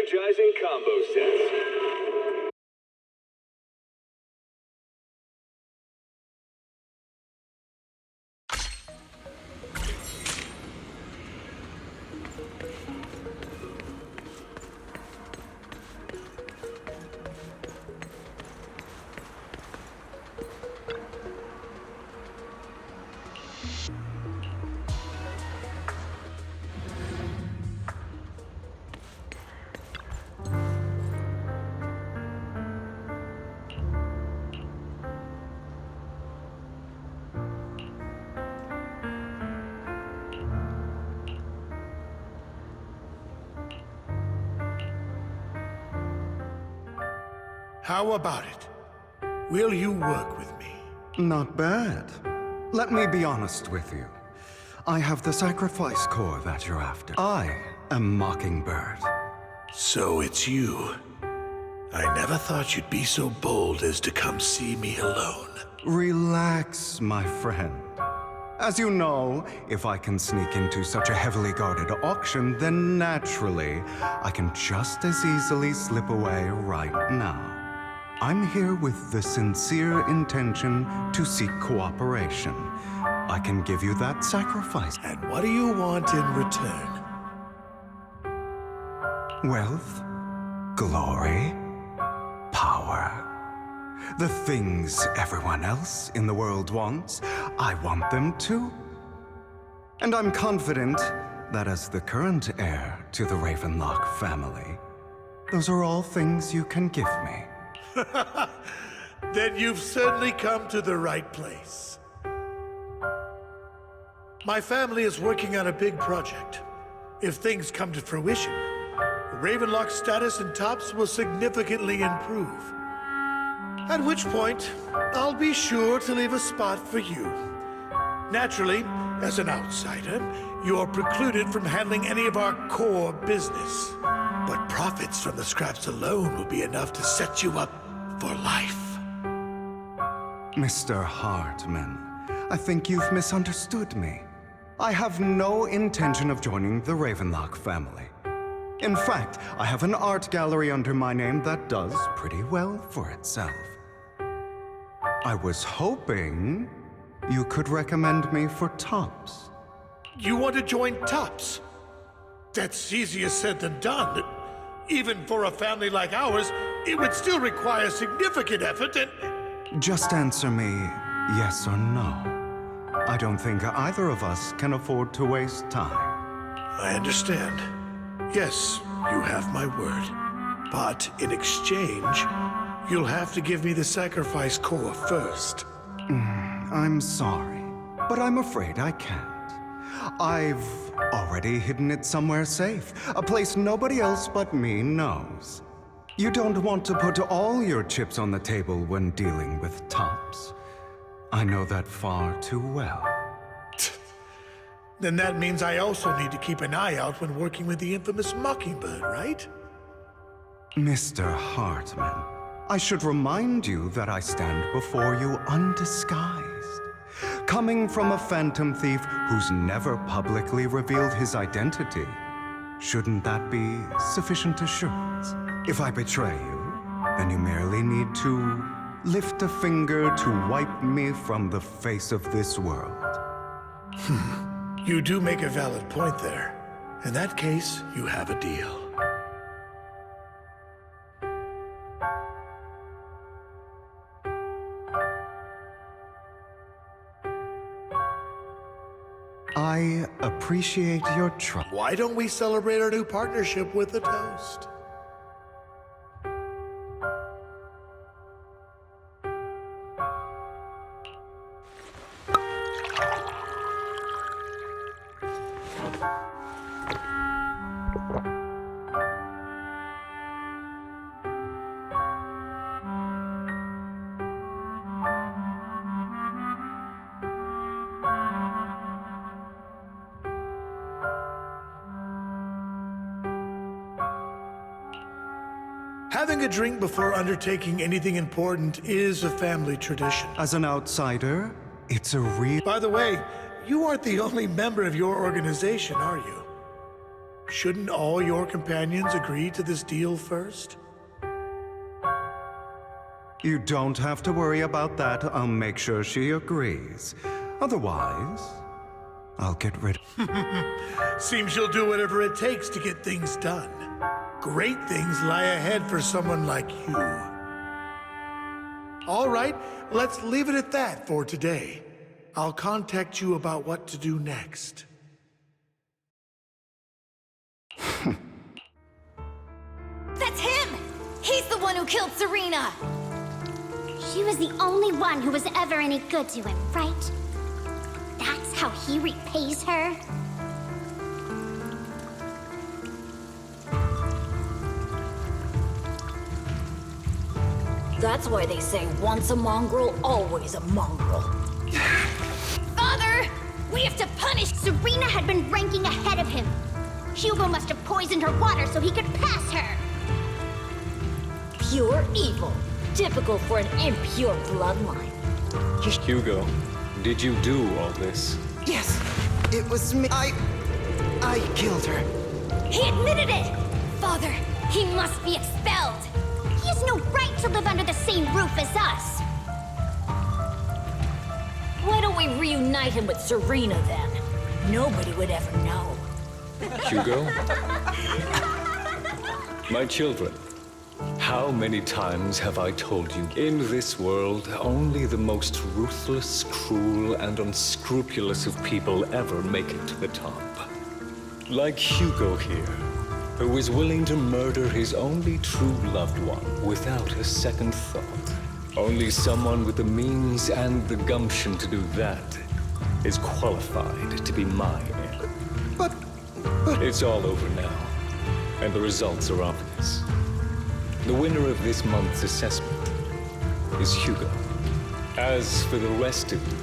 Energizing combo sets. How about it? Will you work with me? Not bad. Let me be honest with you. I have the sacrifice core that you're after. I am Mockingbird. So it's you. I never thought you'd be so bold as to come see me alone. Relax, my friend. As you know, if I can sneak into such a heavily guarded auction, then naturally, I can just as easily slip away right now. I'm here with the sincere intention to seek cooperation. I can give you that sacrifice. And what do you want in return? Wealth, glory, power. The things everyone else in the world wants, I want them too. And I'm confident that as the current heir to the Ravenlock family, those are all things you can give me. Then you've certainly come to the right place. My family is working on a big project. If things come to fruition, Ravenlock's status in Tops will significantly improve. At which point, I'll be sure to leave a spot for you. Naturally, as an outsider, you're precluded from handling any of our core business. But profits from the scraps alone will be enough to set you up for life. Mr. Hartman, I think you've misunderstood me. I have no intention of joining the Ravenlock family. In fact, I have an art gallery under my name that does pretty well for itself. I was hoping you could recommend me for Tops. You want to join Tops? That's easier said than done. Even for a family like ours, it would still require significant effort and... Just answer me yes or no. I don't think either of us can afford to waste time. I understand. Yes, you have my word. But in exchange, you'll have to give me the sacrifice core first. I'm sorry, but I'm afraid I can't. I've already hidden it somewhere safe, a place nobody else but me knows. You don't want to put all your chips on the table when dealing with Tops. I know that far too well. Then that means I also need to keep an eye out when working with the infamous Mockingbird, right? Mr. Hartman, I should remind you that I stand before you undisguised. Coming from a phantom thief who's never publicly revealed his identity, shouldn't that be sufficient assurance? If I betray you, then you merely need to lift a finger to wipe me from the face of this world. You do make a valid point there. In that case, you have a deal. I appreciate your trust. Why don't we celebrate our new partnership with a toast? Having a drink before undertaking anything important is a family tradition. As an outsider, it's a real... By the way, you aren't the only member of your organization, are you? Shouldn't all your companions agree to this deal first? You don't have to worry about that. I'll make sure she agrees. Otherwise, I'll get rid of... Seems you'll do whatever it takes to get things done. Great things lie ahead for someone like you. All right, let's leave it at that for today. I'll contact you about what to do next. That's him! He's the one who killed Serena! She was the only one who was ever any good to him, right? That's how he repays her? That's why they say once a mongrel, always a mongrel. Father! We have to punish! Serena had been ranking ahead of him. Hugo must have poisoned her water so he could pass her. Pure evil. Typical for an impure bloodline. Hugo, did you do all this? Yes, it was me. I killed her. He admitted it! Father, he must be expelled. He has no right to live under the same roof as us. Why don't we reunite him with Serena then? Nobody would ever know. Hugo? My children, how many times have I told you, in this world, only the most ruthless, cruel, and unscrupulous of people ever make it to the top? Like Hugo here, who was willing to murder his only true loved one without a second thought. Only someone with the means and the gumption to do that is qualified to be my heir. But... It's all over now, and the results are obvious. The winner of this month's assessment is Hugo. As for the rest of you,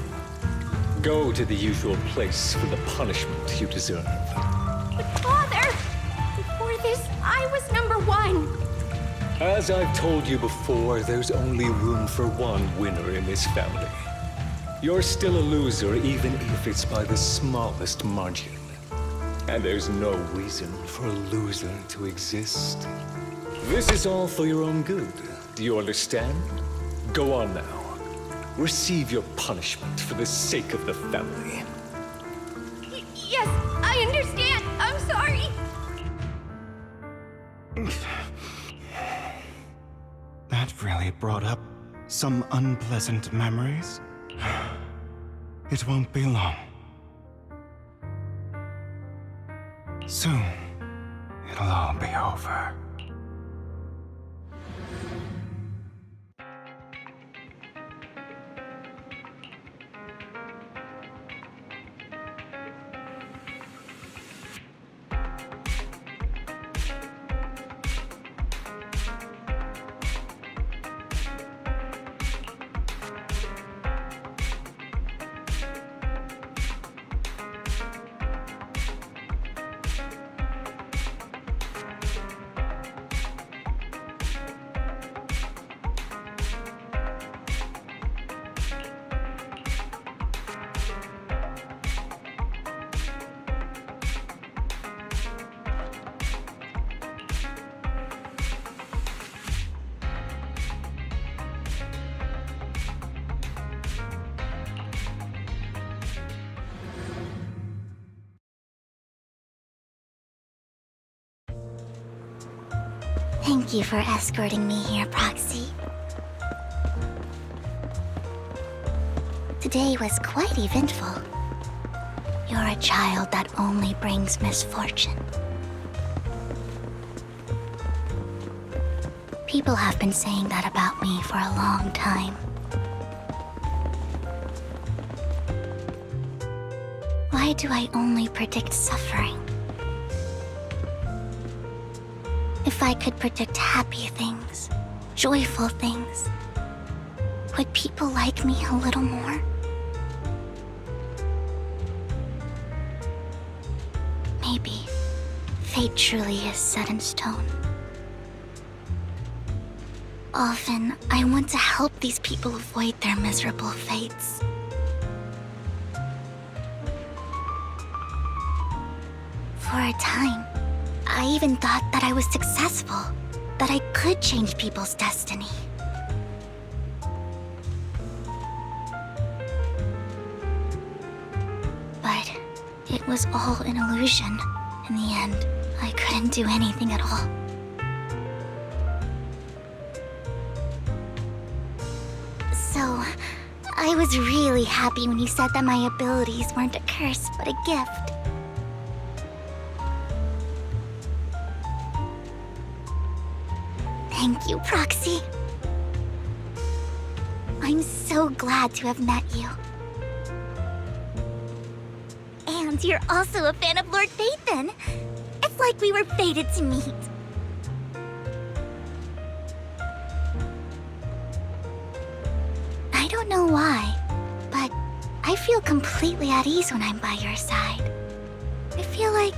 go to the usual place for the punishment you deserve. But Father, before this, I was number one. As I've told you before, there's only room for one winner in this family. You're still a loser, even if it's by the smallest margin. And there's no reason for a loser to exist. This is all for your own good. Do you understand? Go on now. Receive your punishment for the sake of the family. Yes, I understand. I'm sorry. That really brought up some unpleasant memories. It won't be long. Soon, it'll all be over. Thank you for escorting me here, Proxy. Today was quite eventful. You're a child that only brings misfortune. People have been saying that about me for a long time. Why do I only predict suffering? If I could predict happy things, joyful things, would people like me a little more? Maybe fate truly is set in stone. Often, I want to help these people avoid their miserable fates. For a time, I even thought that I was successful, that I could change people's destiny. But it was all an illusion. In the end, I couldn't do anything at all. So, I was really happy when you said that my abilities weren't a curse, but a gift. Thank you, Proxy. I'm so glad to have met you. And you're also a fan of Lord Phaethon. It's like we were fated to meet. I don't know why, but I feel completely at ease when I'm by your side. I feel like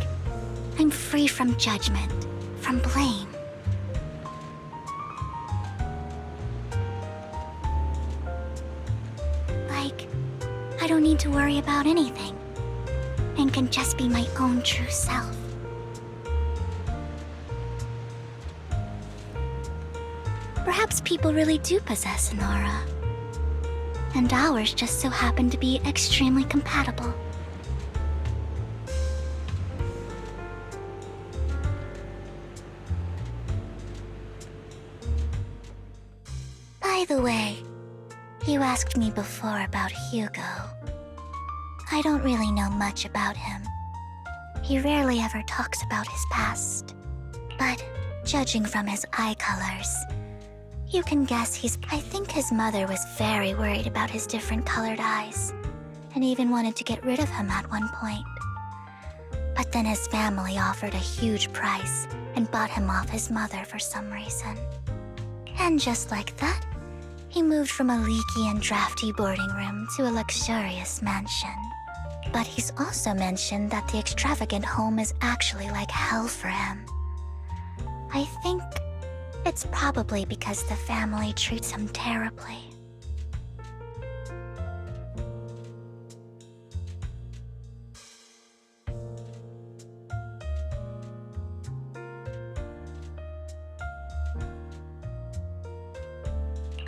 I'm free from judgment, from blame. Like, I don't need to worry about anything, and can just be my own true self. Perhaps people really do possess an aura, and ours just so happen to be extremely compatible. By the way, you asked me before about Hugo. I don't really know much about him. He rarely ever talks about his past. But judging from his eye colors, you can guess I think his mother was very worried about his different colored eyes, and even wanted to get rid of him at one point. But then his family offered a huge price and bought him off his mother for some reason. And just like that, he moved from a leaky and drafty boarding room to a luxurious mansion. But he's also mentioned that the extravagant home is actually like hell for him. I think it's probably because the family treats him terribly.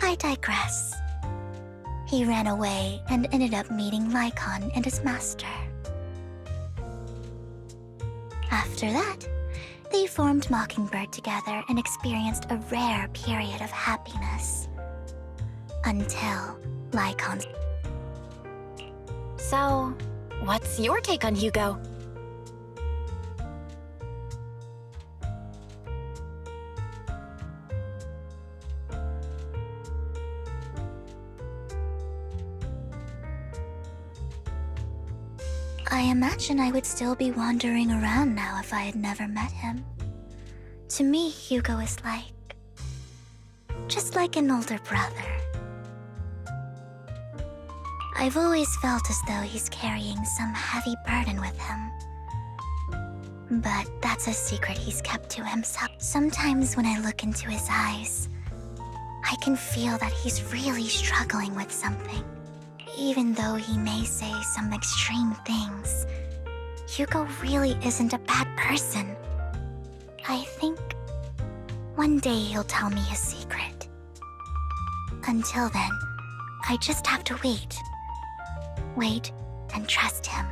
I digress. He ran away and ended up meeting Lycon and his master. After that, they formed Mockingbird together and experienced a rare period of happiness. Until Lycon's... So, what's your take on Hugo? I imagine I would still be wandering around now if I had never met him. To me, Hugo is just like an older brother. I've always felt as though he's carrying some heavy burden with him. But that's a secret he's kept to himself. Sometimes when I look into his eyes, I can feel that he's really struggling with something. Even though he may say some extreme things, Hugo really isn't a bad person. I think one day he'll tell me his secret. Until then, I just have to wait. Wait and trust him.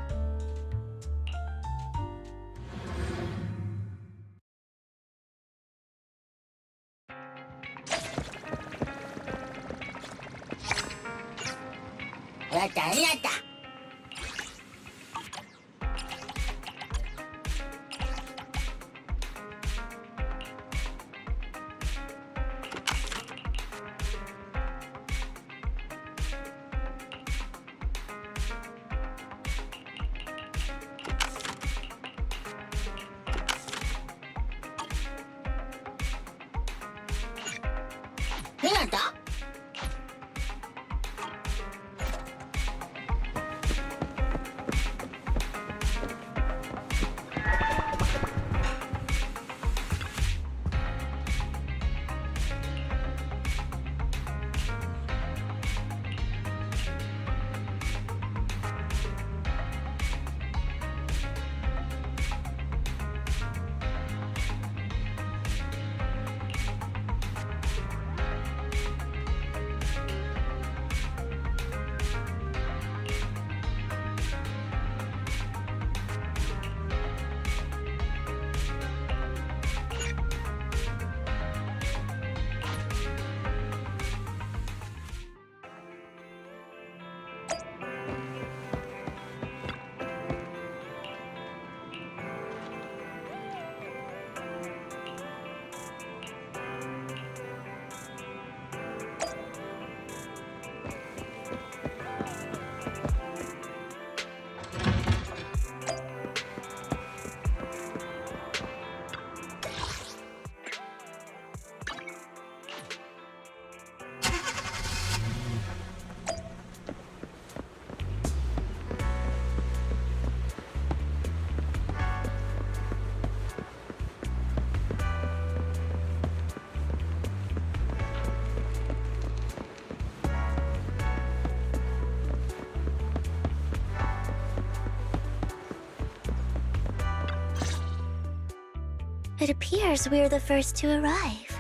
It appears we're the first to arrive.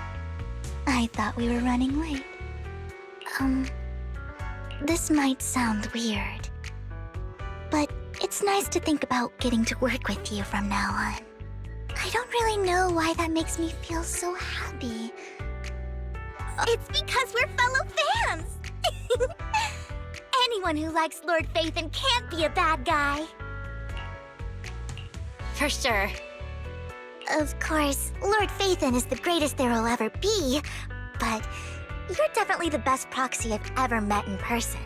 I thought we were running late. This might sound weird, but it's nice to think about getting to work with you from now on. I don't really know why that makes me feel so happy. It's because we're fellow fans! Anyone who likes Lord Phaethon can't be a bad guy. For sure. Of course, Lord Phaethon is the greatest there will ever be, but you're definitely the best proxy I've ever met in person.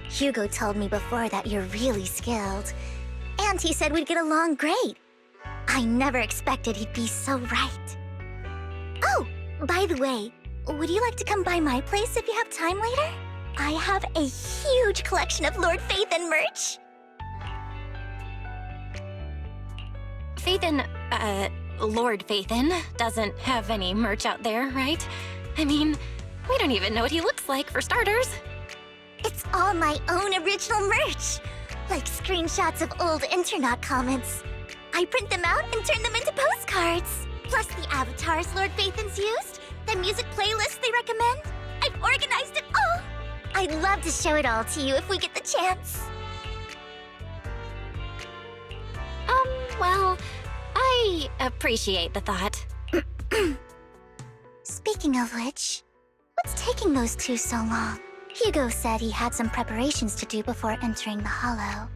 Hugo told me before that you're really skilled, and he said we'd get along great. I never expected he'd be so right. Oh, by the way, would you like to come by my place if you have time later? I have a huge collection of Lord Phaethon merch. Phaethon, Lord Phaethon doesn't have any merch out there, right? I mean, we don't even know what he looks like, for starters. It's all my own original merch, like screenshots of old Internet comments. I print them out and turn them into postcards. Plus the avatars Lord Phaethon's used, the music playlists they recommend. I've organized it all. I'd love to show it all to you if we get the chance. Well, I appreciate the thought. Speaking of which, what's taking those two so long? Hugo said he had some preparations to do before entering the Hollow.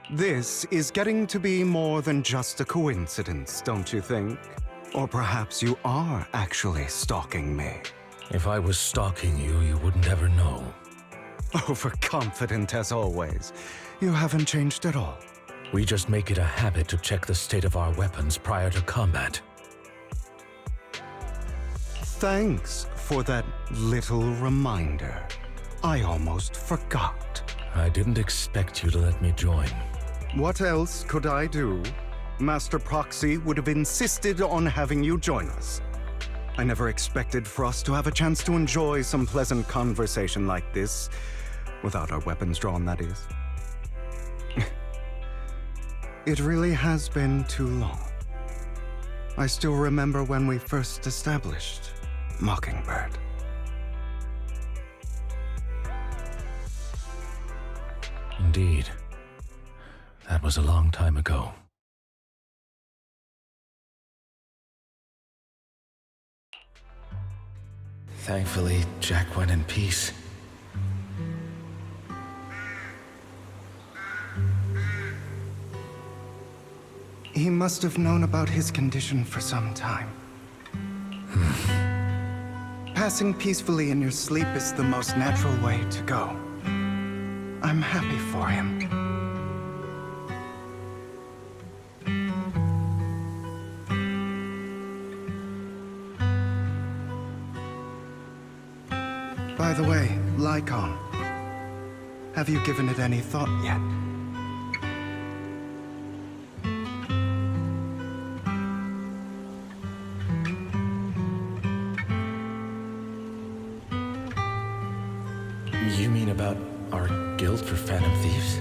This is getting to be more than just a coincidence, don't you think? Or perhaps you are actually stalking me. If I was stalking you, you wouldn't ever know. Overconfident as always. You haven't changed at all. We just make it a habit to check the state of our weapons prior to combat. Thanks for that little reminder. I almost forgot. I didn't expect you to let me join. What else could I do? Master Proxy would have insisted on having you join us. I never expected for us to have a chance to enjoy some pleasant conversation like this, without our weapons drawn, that is. It really has been too long. I still remember when we first established Mockingbird. Indeed. That was a long time ago. Thankfully, Jack went in peace. He must have known about his condition for some time. Passing peacefully in your sleep is the most natural way to go. I'm happy for him. By the way, Lycon, have you given it any thought yet? You mean about our guild for Phantom Thieves?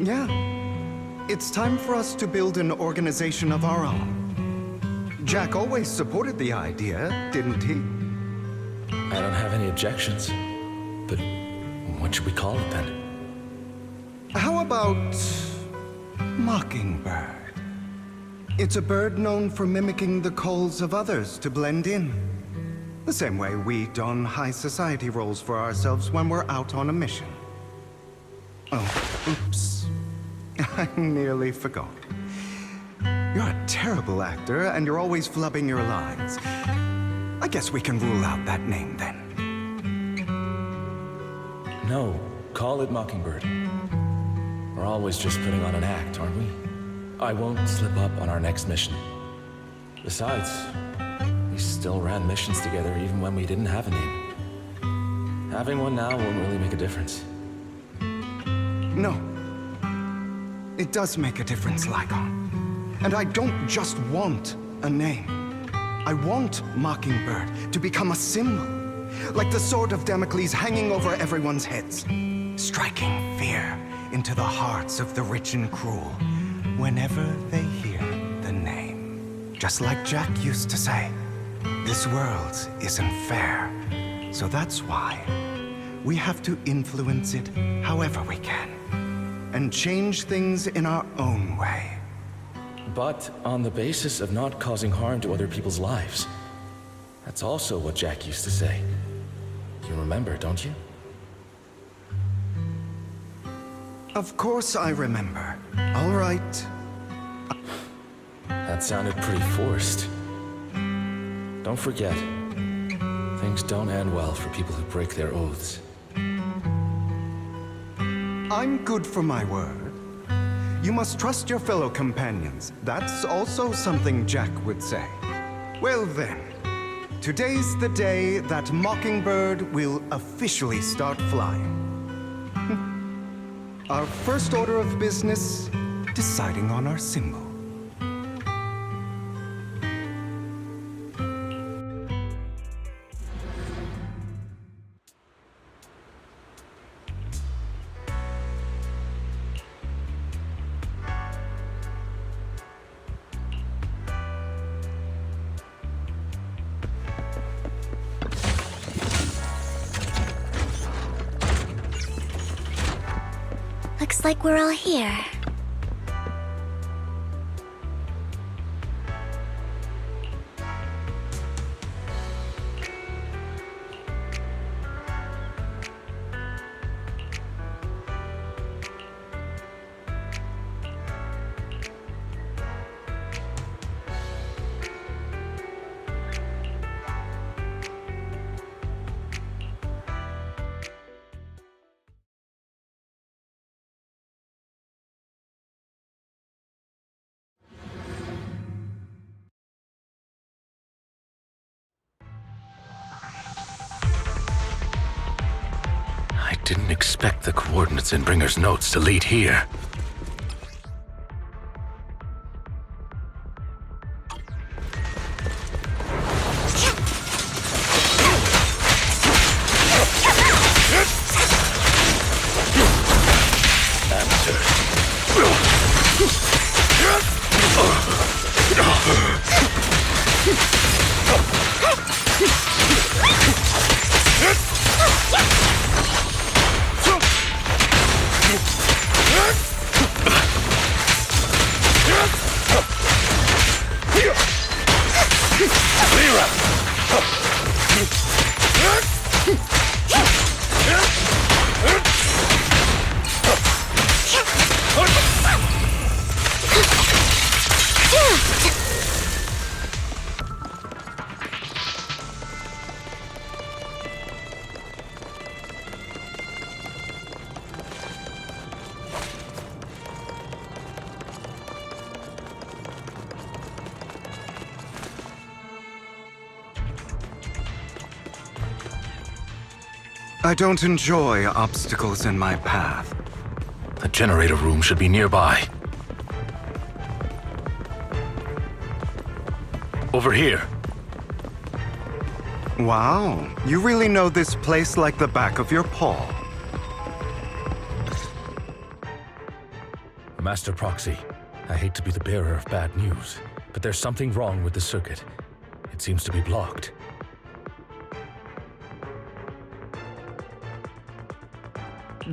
Yeah. It's time for us to build an organization of our own. Jack always supported the idea, didn't he? I don't have any objections. But what should we call it then? How about Mockingbird? It's a bird known for mimicking the calls of others to blend in. The same way we don high society roles for ourselves when we're out on a mission. Oh, oops. I nearly forgot. You're a terrible actor, and you're always flubbing your lines. I guess we can rule out that name, then. No, call it Mockingbird. We're always just putting on an act, aren't we? I won't slip up on our next mission. Besides, we still ran missions together even when we didn't have a name. Having one now won't really make a difference. No. It does make a difference, Lycon. And I don't just want a name. I want Mockingbird to become a symbol. Like the sword of Damocles hanging over everyone's heads. Striking fear into the hearts of the rich and cruel whenever they hear the name. Just like Jack used to say, this world isn't fair. So that's why we have to influence it however we can. And change things in our own way. But on the basis of not causing harm to other people's lives. That's also what Jack used to say. You remember, don't you? Of course I remember. All right. That sounded pretty forced. Don't forget, things don't end well for people who break their oaths. I'm good for my word. You must trust your fellow companions. That's also something Jack would say. Well then, today's the day that Mockingbird will officially start flying. Our first order of business, deciding on our symbol. Looks like we're all here. I didn't expect the coordinates in Bringer's notes to lead here. I don't enjoy obstacles in my path. The generator room should be nearby. Over here. Wow, you really know this place like the back of your paw. Master Proxy, I hate to be the bearer of bad news, but there's something wrong with the circuit. It seems to be blocked.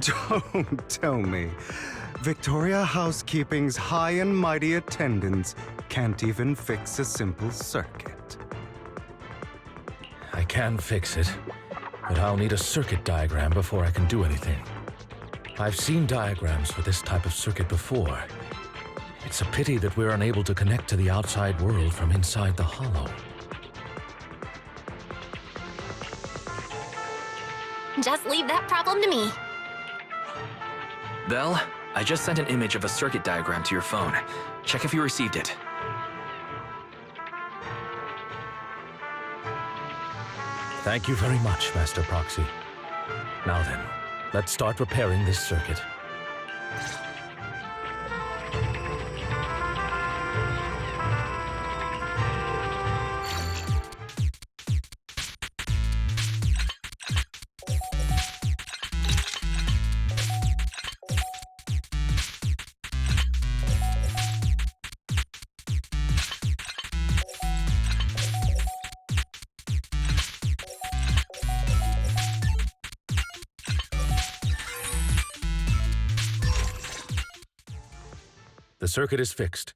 Don't tell me. Victoria Housekeeping's high and mighty attendants can't even fix a simple circuit. I can fix it, but I'll need a circuit diagram before I can do anything. I've seen diagrams for this type of circuit before. It's a pity that we're unable to connect to the outside world from inside the hollow. Just leave that problem to me. Belle, I just sent an image of a circuit diagram to your phone. Check if you received it. Thank you very much, Master Proxy. Now then, let's start repairing this circuit. The circuit is fixed.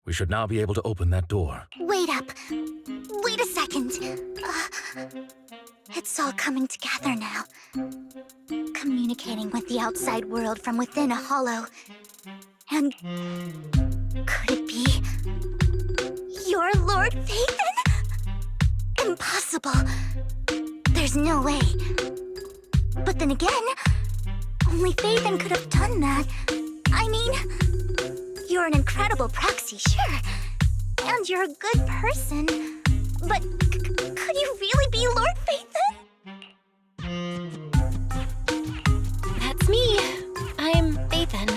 We should now be able to open that door. Wait up. Wait a second. It's all coming together now. Communicating with the outside world from within a hollow. And could it be your Lord Phaethon? Impossible. There's no way. But then again, only Phaethon could have done that. I mean, you're an incredible proxy, sure. And you're a good person. But could you really be Lord Phaethon? That's me. I'm Phaethon.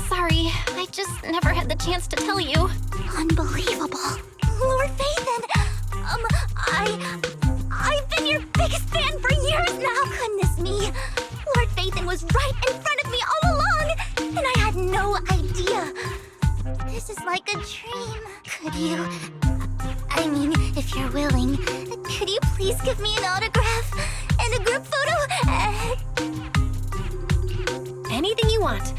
Sorry, I just never had the chance to tell you. Unbelievable. Lord Phaethon! I've been your biggest fan for years now! Goodness me! Lord Phaethon was right in front of me all along! And I had no idea! This is like a dream. Could you... I mean, if you're willing, could you please give me an autograph? And a group photo? Anything you want.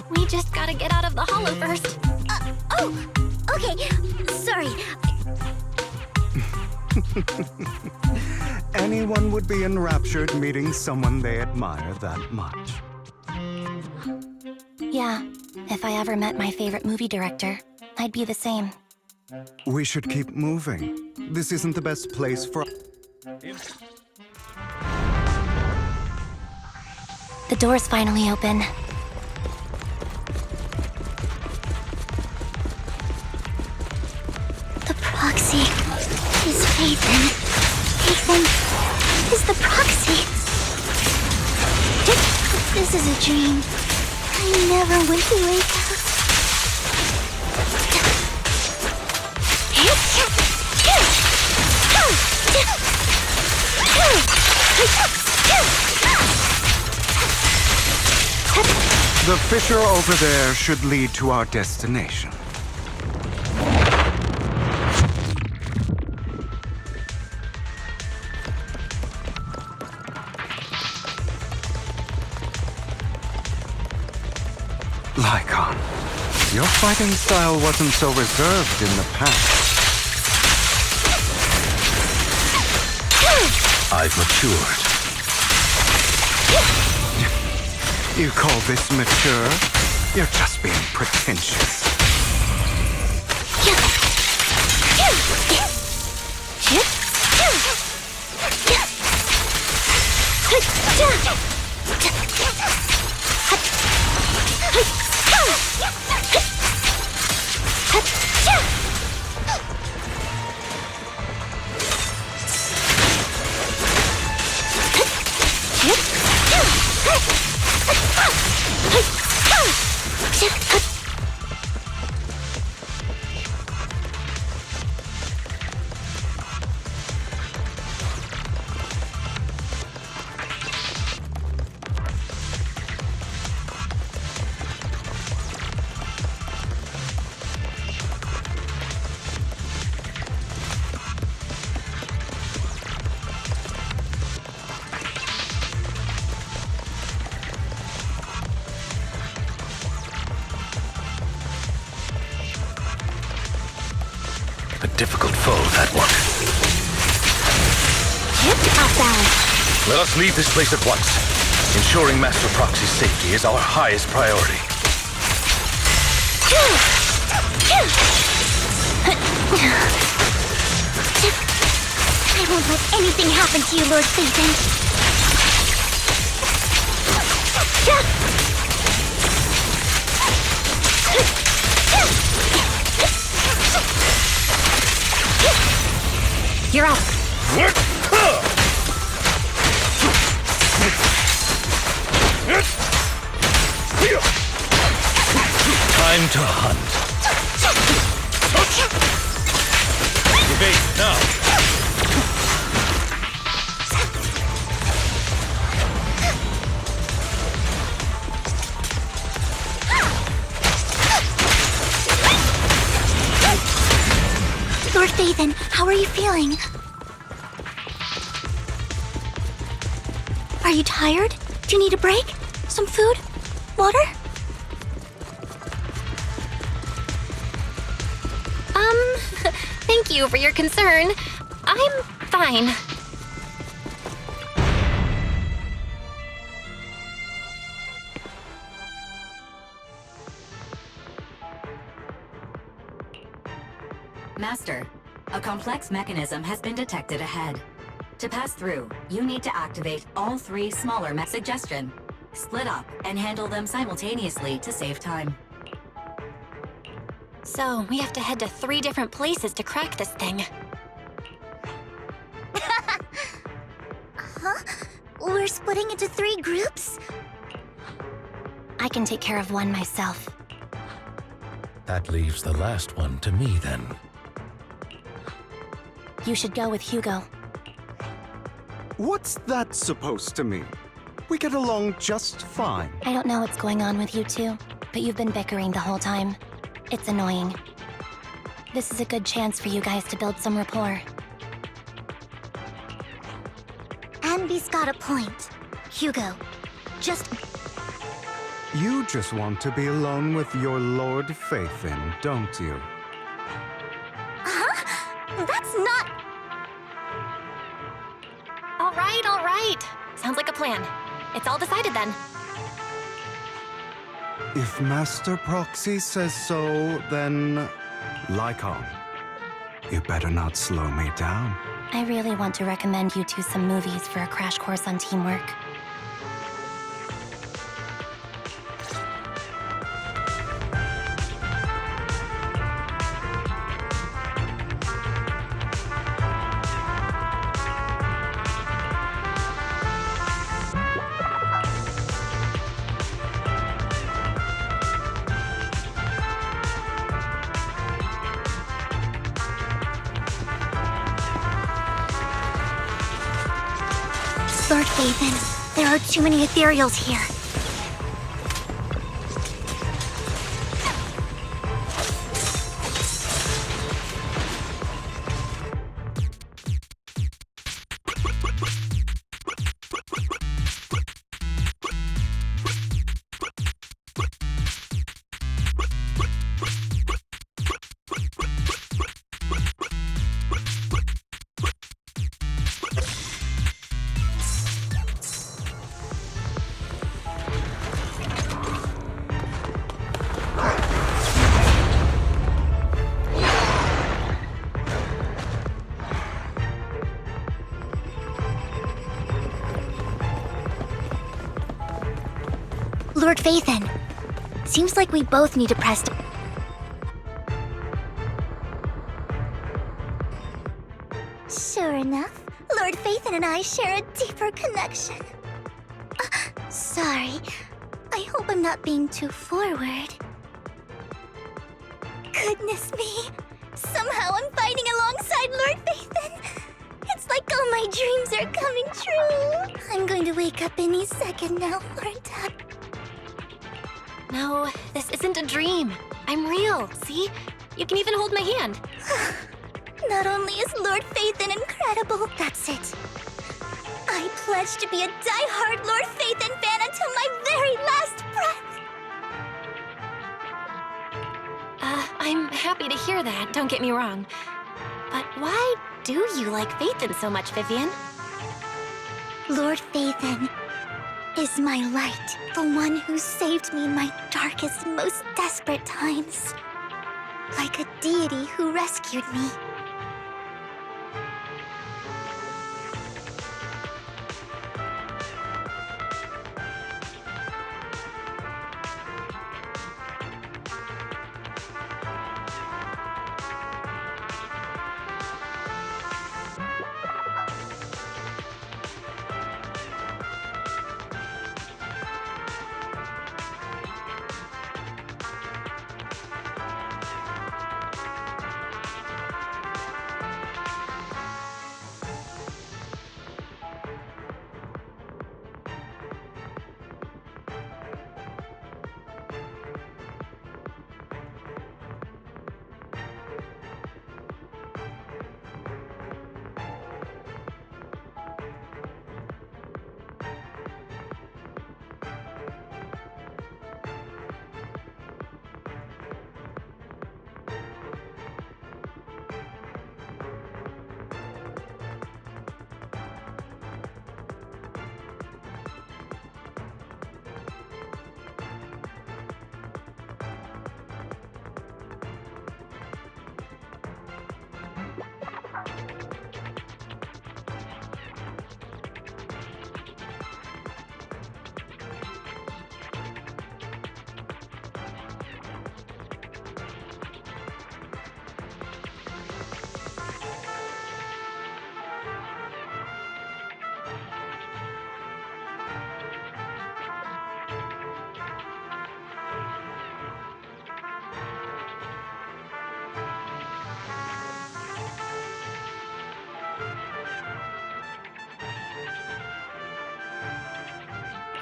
We just gotta get out of the hollow first. Oh! Okay, sorry. Anyone would be enraptured meeting someone they admire that much. Yeah, if I ever met my favorite movie director, I'd be the same. We should keep moving. This isn't the best place for... The door's finally open. The proxy is Phaethon. Phaethon is the proxy. This is a dream. I never went to wake up. The fissure over there should lead to our destination. Lycon, your fighting style wasn't so reserved in the past. I've matured. You call this mature? You're just being pretentious. Yep. difficult foe, that one. Let us leave this place at once. Ensuring Master Proxy's safety is our highest priority. I won't let anything happen to you, Lord Phaethon. You're up. Time to hunt. Evade now. Lord Phaethon, how are you feeling? Are you tired? Do you need a break? Some food? Water? Thank you for your concern. I'm fine. Master, a complex mechanism has been detected ahead. To pass through, you need to activate all 3 smaller mech suggestion. Split up and handle them simultaneously to save time. So, we have to head to 3 different places to crack this thing. Huh? We're splitting into 3 groups? I can take care of one myself. That leaves the last one to me, then. You should go with Hugo. What's that supposed to mean? We get along just fine. I don't know what's going on with you two, but you've been bickering the whole time. It's annoying. This is a good chance for you guys to build some rapport. Anby's got a point. Hugo, You just want to be alone with your Lord Phaethon, don't you? Huh? That's not... All right. Sounds like a plan. It's all decided then. If Master Proxy says so, then... like on. You better not slow me down. I really want to recommend you two some movies for a crash course on teamwork. Lord Phaethon, there are too many ethereals here. Lord Phaethon, seems like we both need to press... Sure enough, Lord Phaethon and I share a deeper connection. Sorry, I hope I'm not being too forward. Goodness me, somehow I'm fighting alongside Lord Phaethon. It's like all my dreams are coming true. I'm going to wake up any second now, aren't I? No, this isn't a dream. I'm real, see? You can even hold my hand. Not only is Lord Phaethon incredible, that's it. I pledge to be a die-hard Lord Phaethon fan until my very last breath. I'm happy to hear that, don't get me wrong. Why do you like Phaethon so much, Vivian? Lord Phaethon is my light, the one who saved me in my darkest, most desperate times. Like a deity who rescued me.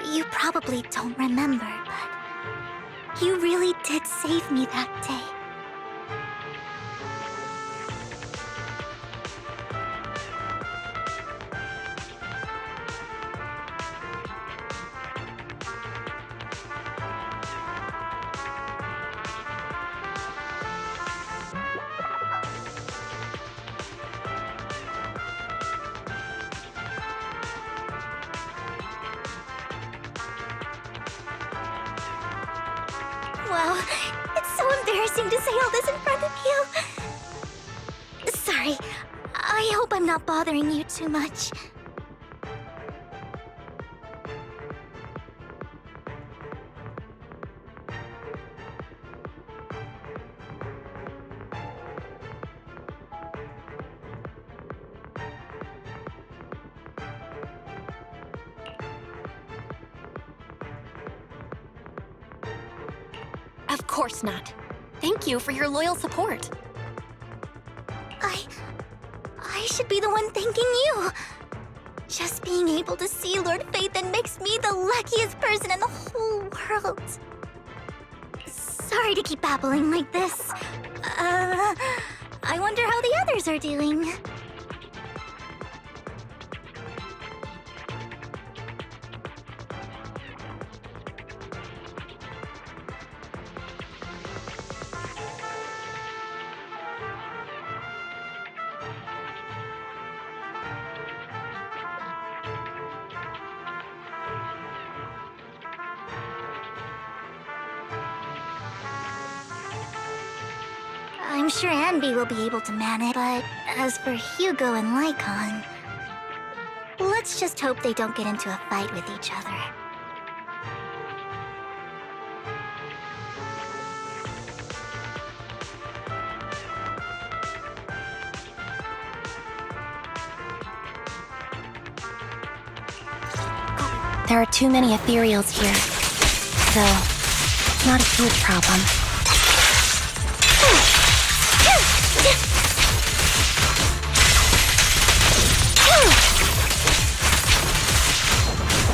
You probably don't remember, but you really did save me that day. Wow, it's so embarrassing to say all this in front of you. Sorry, I hope I'm not bothering you too much. Of course not. Thank you for your loyal support. I should be the one thanking you. Just being able to see Lord Phaethon makes me the luckiest person in the whole world. Sorry to keep babbling like this. I wonder how the others are doing. I'm sure Anby will be able to manage, but as for Hugo and Lycon, let's just hope they don't get into a fight with each other. There are too many ethereals here, so it's not a huge problem.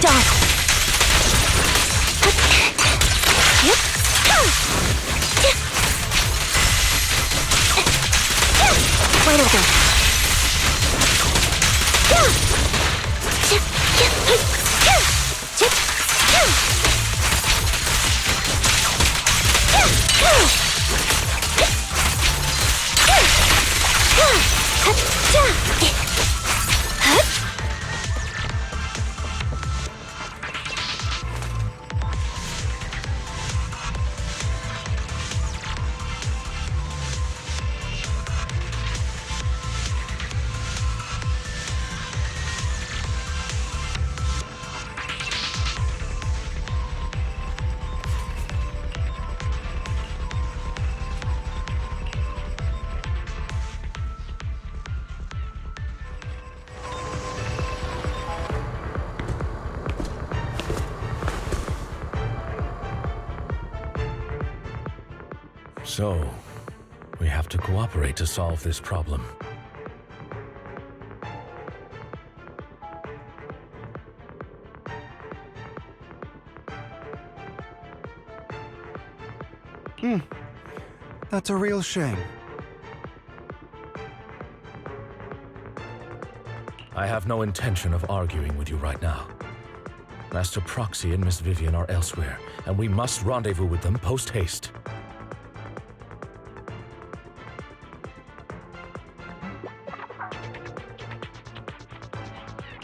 Dark. Right over. So, we have to cooperate to solve this problem. That's a real shame. I have no intention of arguing with you right now. Master Proxy and Miss Vivian are elsewhere, and we must rendezvous with them post-haste.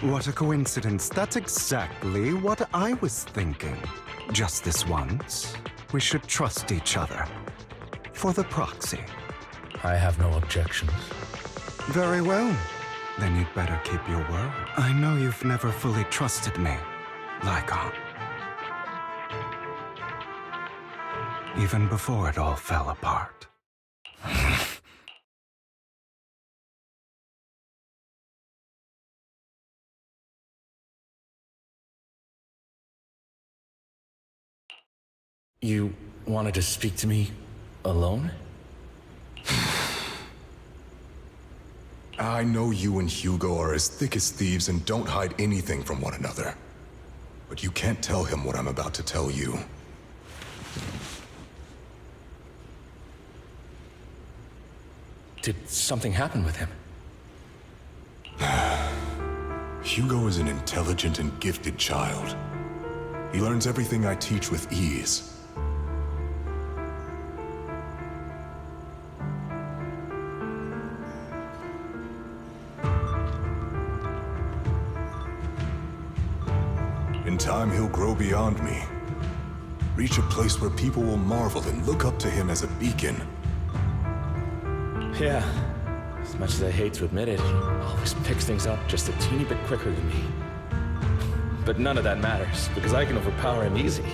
What a coincidence. That's exactly what I was thinking. Just this once, we should trust each other. For the proxy. I have no objections. Very well. Then you'd better keep your word. I know you've never fully trusted me, Lycon. Even before it all fell apart. You wanted to speak to me alone? I know you and Hugo are as thick as thieves and don't hide anything from one another. But you can't tell him what I'm about to tell you. Did something happen with him? Hugo is an intelligent and gifted child. He learns everything I teach with ease. In time, he'll grow beyond me. Reach a place where people will marvel and look up to him as a beacon. Yeah. As much as I hate to admit it, he always picks things up just a teeny bit quicker than me. But none of that matters, because I can overpower him easy.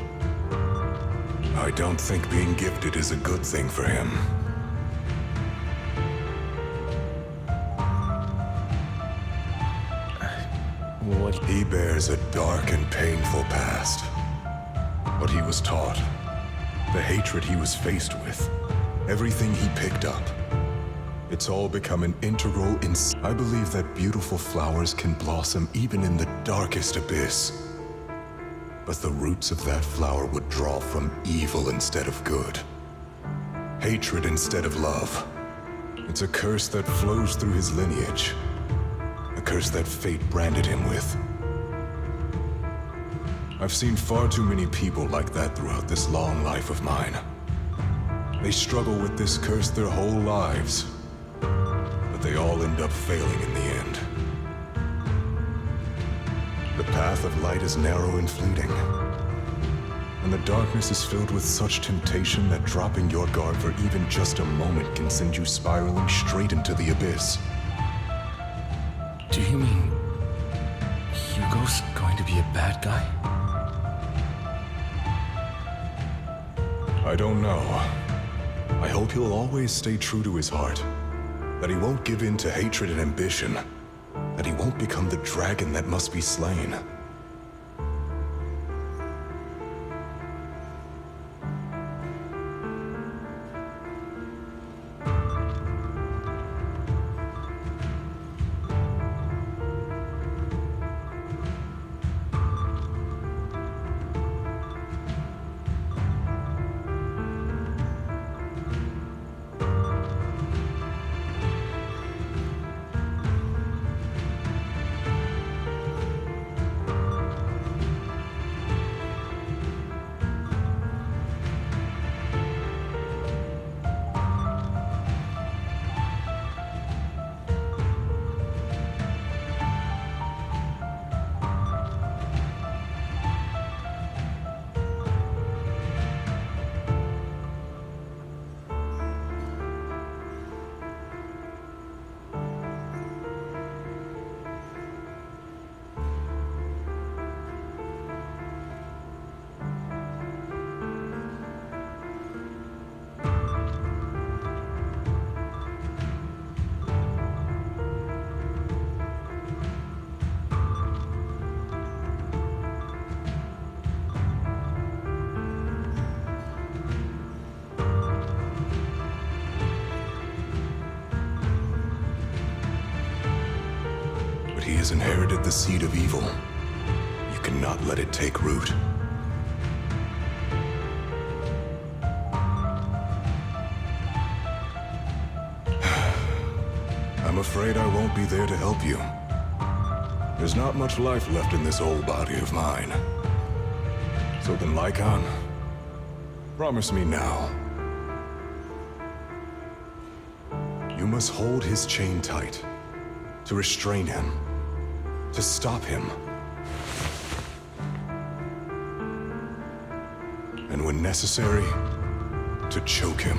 I don't think being gifted is a good thing for him. What? He bears a dark and painful past. What he was taught, the hatred he was faced with, everything he picked up. It's all become an integral I believe that beautiful flowers can blossom even in the darkest abyss. But the roots of that flower would draw from evil instead of good. Hatred instead of love. It's a curse that flows through his lineage. A curse that fate branded him with. I've seen far too many people like that throughout this long life of mine. They struggle with this curse their whole lives. But they all end up failing in the end. The path of light is narrow and fleeting. And the darkness is filled with such temptation that dropping your guard for even just a moment can send you spiraling straight into the abyss. Do you mean Hugo's going to be a bad guy? I don't know. I hope he'll always stay true to his heart. That he won't give in to hatred and ambition. That he won't become the dragon that must be slain. has inherited the seed of evil. You cannot let it take root. I'm afraid I won't be there to help you. There's not much life left in this old body of mine. So then, Lycon, promise me now. You must hold his chain tight, to restrain him, to stop him. And when necessary, to choke him.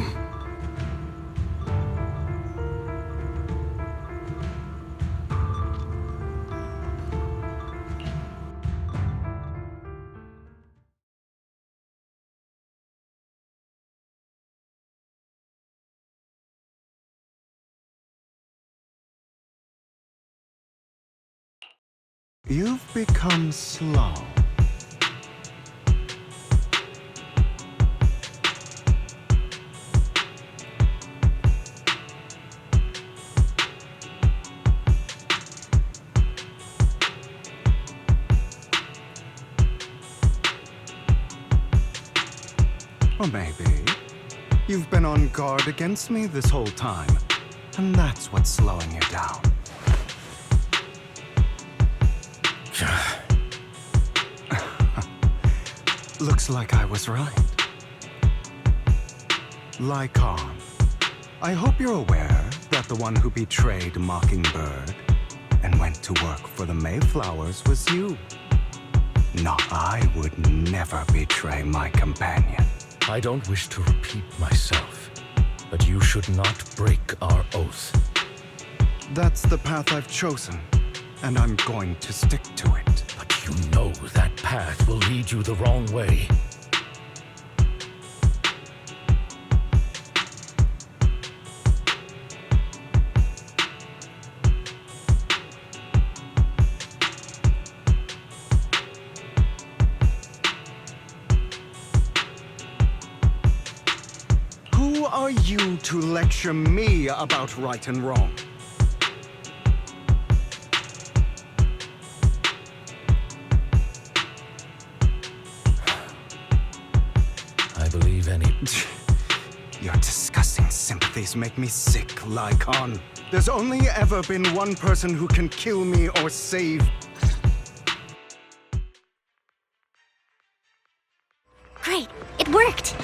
You've become slow. Or maybe you've been on guard against me this whole time, and that's what's slowing you down. Looks like I was right. Lycon, I hope you're aware that the one who betrayed Mockingbird and went to work for the Mayflowers was you. No, I would never betray my companion. I don't wish to repeat myself, but you should not break our oath. That's the path I've chosen, and I'm going to stick to it. But you know that path will lead you the wrong way. Who are you to lecture me about right and wrong? Your disgusting sympathies make me sick, Lycon. There's only ever been one person who can kill me or save. Great, it worked!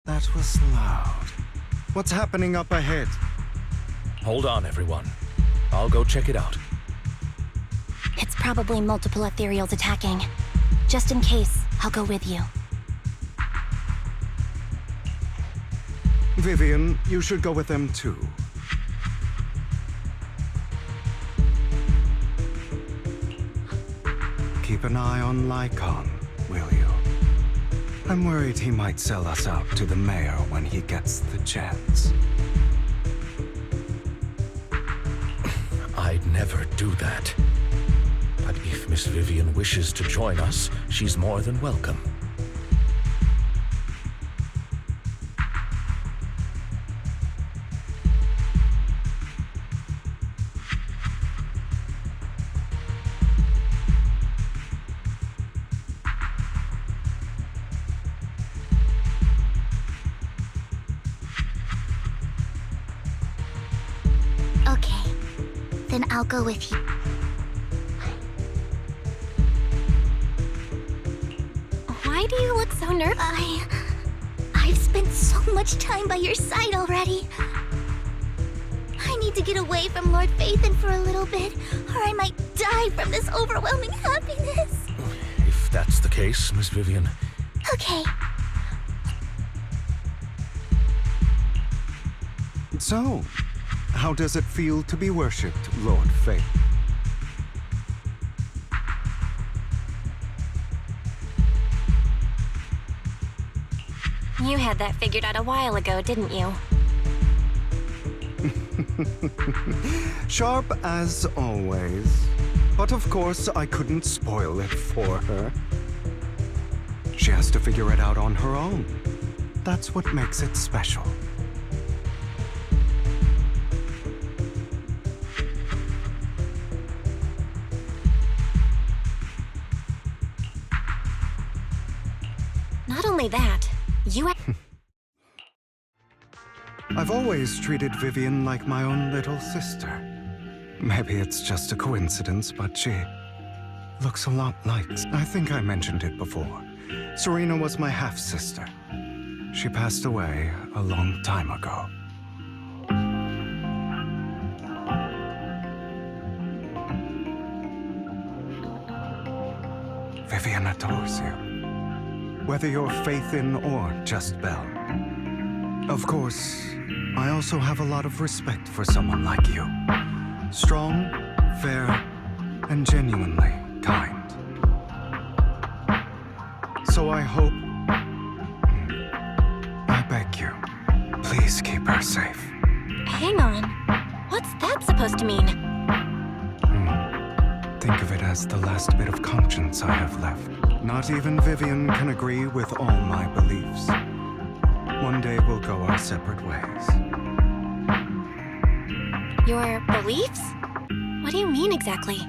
That was loud. What's happening up ahead? Hold on, everyone. I'll go check it out. It's probably multiple ethereals attacking. Just in case, I'll go with you. Vivian, you should go with them too. Keep an eye on Lycon, will you? I'm worried he might sell us out to the mayor when he gets the chance. I'd never do that. But if Miss Vivian wishes to join us, she's more than welcome. then I'll go with you. Why do you look so nervous? I've spent so much time by your side already. I need to get away from Lord Phaethon for a little bit, or I might die from this overwhelming happiness. If that's the case, Miss Vivian. Okay. So, how does it feel to be worshipped, Lord Phaethon? You had that figured out a while ago, didn't you? Sharp as always. But of course, I couldn't spoil it for her. She has to figure it out on her own. That's what makes it special. Not only that, you... I've always treated Vivian like my own little sister. Maybe it's just a coincidence, but she looks a lot like... I think I mentioned it before. Serena was my half-sister. She passed away a long time ago. Vivian adores you. Whether you're Phaethon or just Belle. Of course, I also have a lot of respect for someone like you. Strong, fair, and genuinely kind. So I hope... I beg you, please keep her safe. Hang on. What's that supposed to mean? Think of it as the last bit of conscience I have left. Not even Vivian can agree with all my beliefs. One day we'll go our separate ways. Your beliefs? What do you mean exactly?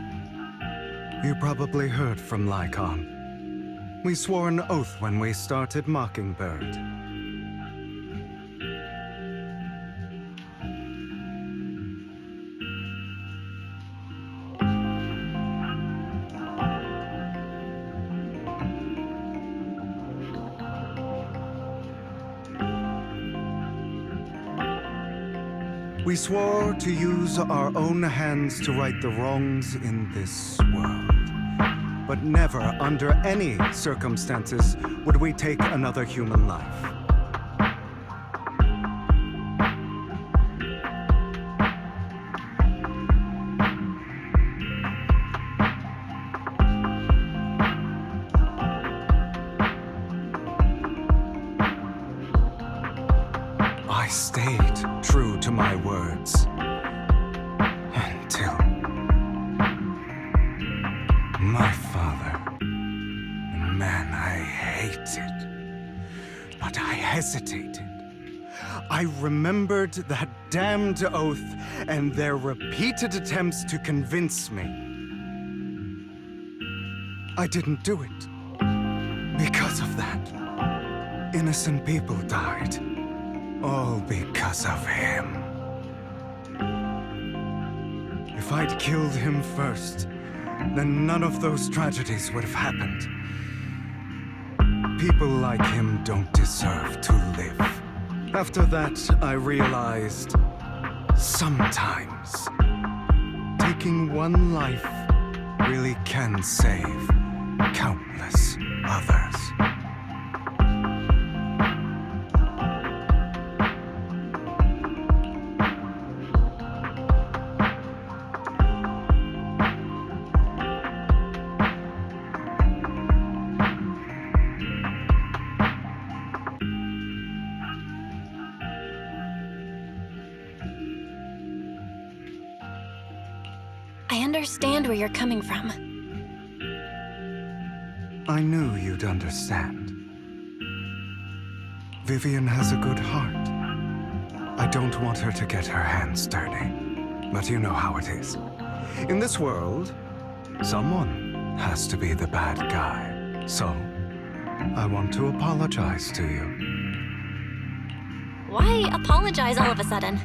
You probably heard from Lycon. We swore an oath when we started Mockingbird. We swore to use our own hands to right the wrongs in this world. But never, under any circumstances, would we take another human life. I stayed true to my words. Until... my father. Man, I hated. But I hesitated. I remembered that damned oath and their repeated attempts to convince me. I didn't do it. Because of that, innocent people died. All because of him. If I'd killed him first, then none of those tragedies would have happened. People like him don't deserve to live. After that, I realized, sometimes, taking one life really can save countless others. I understand where you're coming from. I knew you'd understand. Vivian has a good heart. I don't want her to get her hands dirty. But you know how it is. In this world, someone has to be the bad guy. So, I want to apologize to you. Why apologize all of a sudden?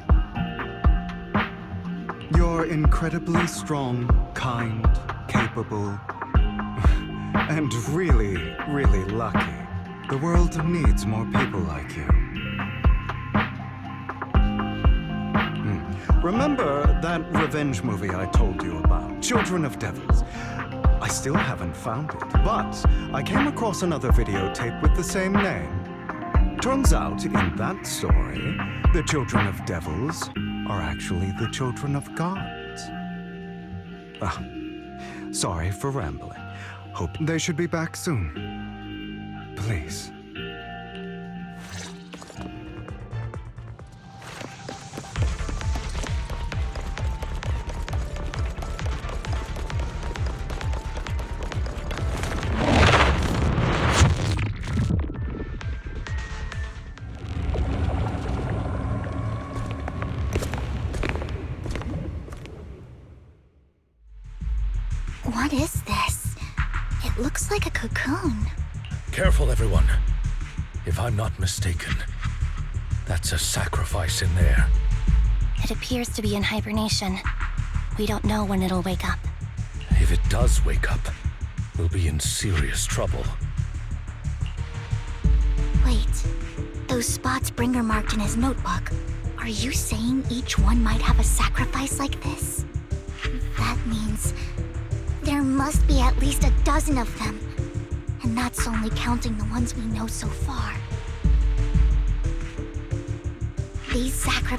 You're incredibly strong, kind, capable, and really, really lucky. The world needs more people like you. Remember that revenge movie I told you about, Children of Devils? I still haven't found it, but I came across another videotape with the same name. Turns out, in that story, the Children of Devils are actually the children of gods. Sorry for rambling. Hope they should be back soon. Please. What is this? It looks like a cocoon. Careful, everyone. If I'm not mistaken, that's a sacrifice in there. It appears to be in hibernation. We don't know when it'll wake up. If it does wake up, we'll be in serious trouble. Wait, those spots Bringer marked in his notebook. Are you saying each one might have a sacrifice like this? That means there must be at least a dozen of them. And that's only counting the ones we know so far. These sacrifices